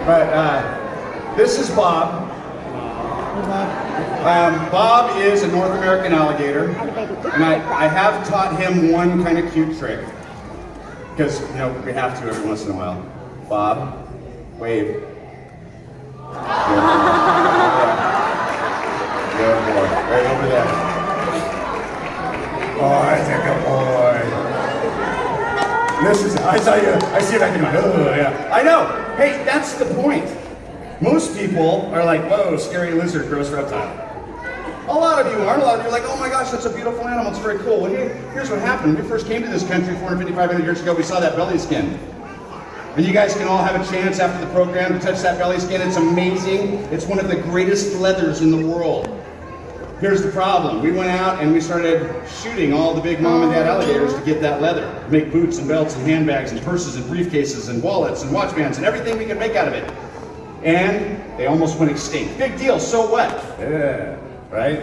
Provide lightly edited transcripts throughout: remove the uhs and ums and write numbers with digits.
But this is Bob. Bob is a North American alligator, and I have taught him one kind of cute trick, because we have to every once in a while. Bob, wave. Good boy, right over there. Oh, that's a good boy. This is, I saw you, I see it back in my, oh yeah. I know, hey, that's the point. Most people are like, whoa, scary lizard, gross reptile. A lot of you aren't. A lot of you are like, oh my gosh, that's a beautiful animal, it's very cool. Well, here's what happened. When we first came to this country 450, 500 years ago, we saw that belly skin. And you guys can all have a chance after the program to touch that belly skin. It's amazing. It's one of the greatest leathers in the world. Here's the problem. We went out and we started shooting all the big mom and dad alligators to get that leather. Make boots and belts and handbags and purses and briefcases and wallets and watch bands and everything we could make out of it. And they almost went extinct. Big deal, so what? Yeah, right?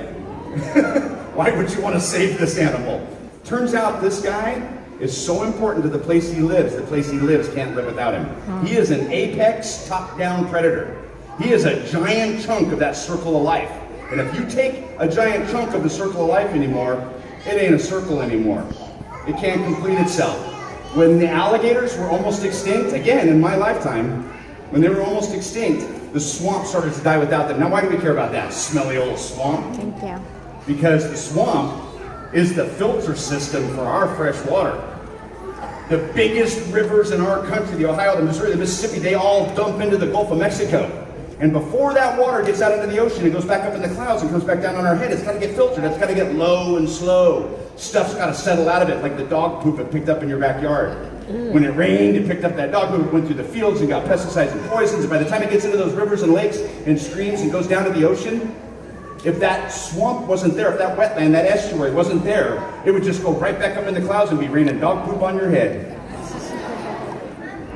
Why would you want to save this animal? Turns out this guy is so important to the place he lives. The place he lives can't live without him. He is an apex, top-down predator. He is a giant chunk of that circle of life. And if you take a giant chunk of the circle of life anymore, it ain't a circle anymore. It can't complete itself. When the alligators were almost extinct, again, in my lifetime, when they were almost extinct, the swamp started to die without them. Now, why do we care about that smelly old swamp? Thank you. Because the swamp is the filter system for our fresh water. The biggest rivers in our country, the Ohio, the Missouri, the Mississippi, they all dump into the Gulf of Mexico. And before that water gets out into the ocean, it goes back up in the clouds and comes back down on our head. It's got to get filtered. It's got to get low and slow. Stuff's got to settle out of it, like the dog poop it picked up in your backyard. When it rained, it picked up that dog poop, went through the fields and got pesticides and poisons. And by the time it gets into those rivers and lakes and streams and goes down to the ocean, if that swamp wasn't there, if that wetland, that estuary wasn't there, it would just go right back up in the clouds and be raining dog poop on your head.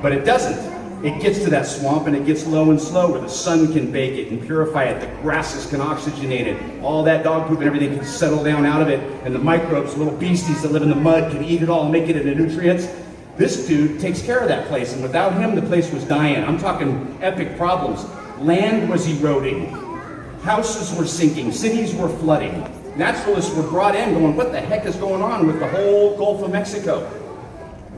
But it doesn't. It gets to that swamp and it gets low and slow where the sun can bake it and purify it, the grasses can oxygenate it, all that dog poop and everything can settle down out of it, and the microbes, little beasties that live in the mud can eat it all and make it into nutrients. This dude takes care of that place, and without him the place was dying. I'm talking epic problems. Land was eroding, houses were sinking, cities were flooding. Naturalists were brought in going, what the heck is going on with the whole Gulf of Mexico?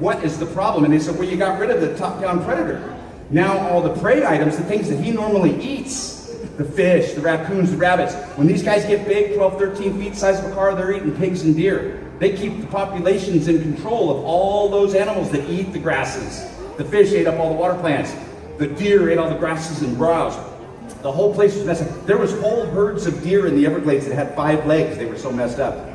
What is the problem? And they said, well, you got rid of the top-down predator. Now all the prey items, the things that he normally eats, the fish, the raccoons, the rabbits, when these guys get big, 12, 13 feet size of a car, they're eating pigs and deer. They keep the populations in control of all those animals that eat the grasses. The fish ate up all the water plants. The deer ate all the grasses and browse. The whole place was messed up. There was whole herds of deer in the Everglades that had 5 legs. They were so messed up.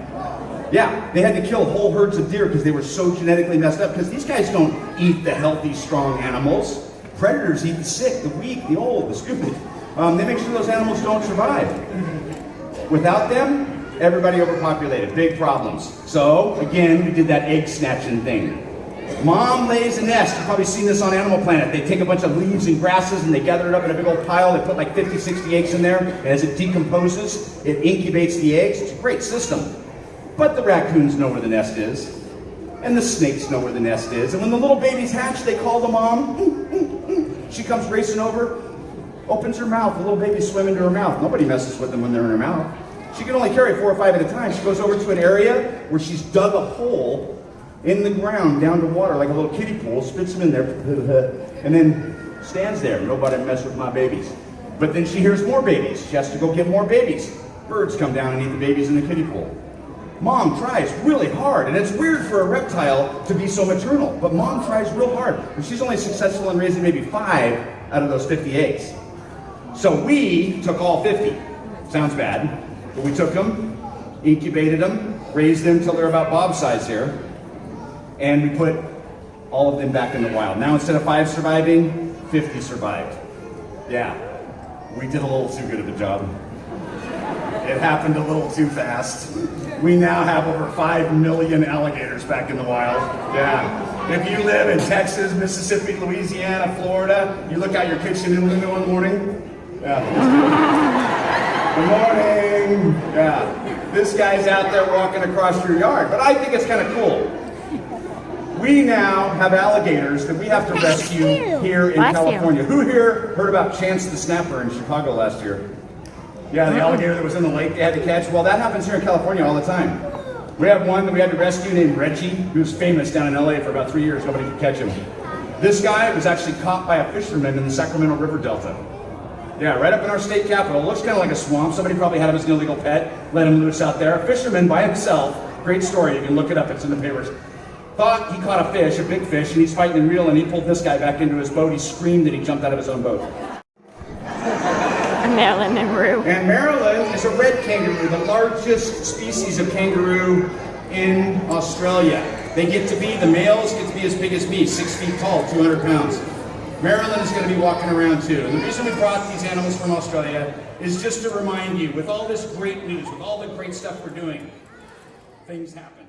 Yeah, they had to kill whole herds of deer because they were so genetically messed up, because these guys don't eat the healthy, strong animals. Predators eat the sick, the weak, the old, the stupid. They make sure those animals don't survive. Without them, everybody overpopulated, big problems. So, again, we did that egg snatching thing. Mom lays a nest. You've probably seen this on Animal Planet. They take a bunch of leaves and grasses and they gather it up in a big old pile. They put like 50, 60 eggs in there. And as it decomposes, it incubates the eggs. It's a great system. But the raccoons know where the nest is. And the snakes know where the nest is. And when the little babies hatch, they call the mom. She comes racing over, opens her mouth. The little babies swim into her mouth. Nobody messes with them when they're in her mouth. She can only carry 4 or 5 at a time. She goes over to an area where she's dug a hole in the ground down to water, like a little kiddie pool, spits them in there, and then stands there. Nobody mess with my babies. But then she hears more babies. She has to go get more babies. Birds come down and eat the babies in the kiddie pool. Mom tries really hard, and it's weird for a reptile to be so maternal, but mom tries real hard, and she's only successful in raising maybe 5 out of those 50 eggs. So we took all 50. Sounds bad, but we took them, incubated them, raised them till they're about Bob's size here, and we put all of them back in the wild. Now instead of 5 surviving, 50 survived. Yeah, we did a little too good of a job. It happened a little too fast. We now have over 5 million alligators back in the wild. Yeah. If you live in Texas, Mississippi, Louisiana, Florida, you look out your kitchen window one morning. Yeah. Good morning. Yeah. This guy's out there walking across your yard. But I think it's kind of cool. We now have alligators that we have to rescue here in California. Who here heard about Chance the Snapper in Chicago last year? Yeah, the alligator that was in the lake they had to catch. Well, that happens here in California all the time. We have one that we had to rescue named Reggie, who was famous down in LA for about 3 years. Nobody could catch him. This guy was actually caught by a fisherman in the Sacramento River Delta. Yeah, right up in our state capital. Looks kind of like a swamp. Somebody probably had him as an illegal pet, let him loose out there. A fisherman by himself. Great story. You can look it up. It's in the papers. Thought he caught a fish, a big fish, and he's fighting and reeling, and he pulled this guy back into his boat. He screamed and he jumped out of his own boat. Maryland and Roo. And Maryland is a red kangaroo, the largest species of kangaroo in Australia. They get to be, the males get to be as big as me, 6 feet tall, 200 pounds. Maryland is going to be walking around too. And the reason we brought these animals from Australia is just to remind you, with all this great news, with all the great stuff we're doing, things happen.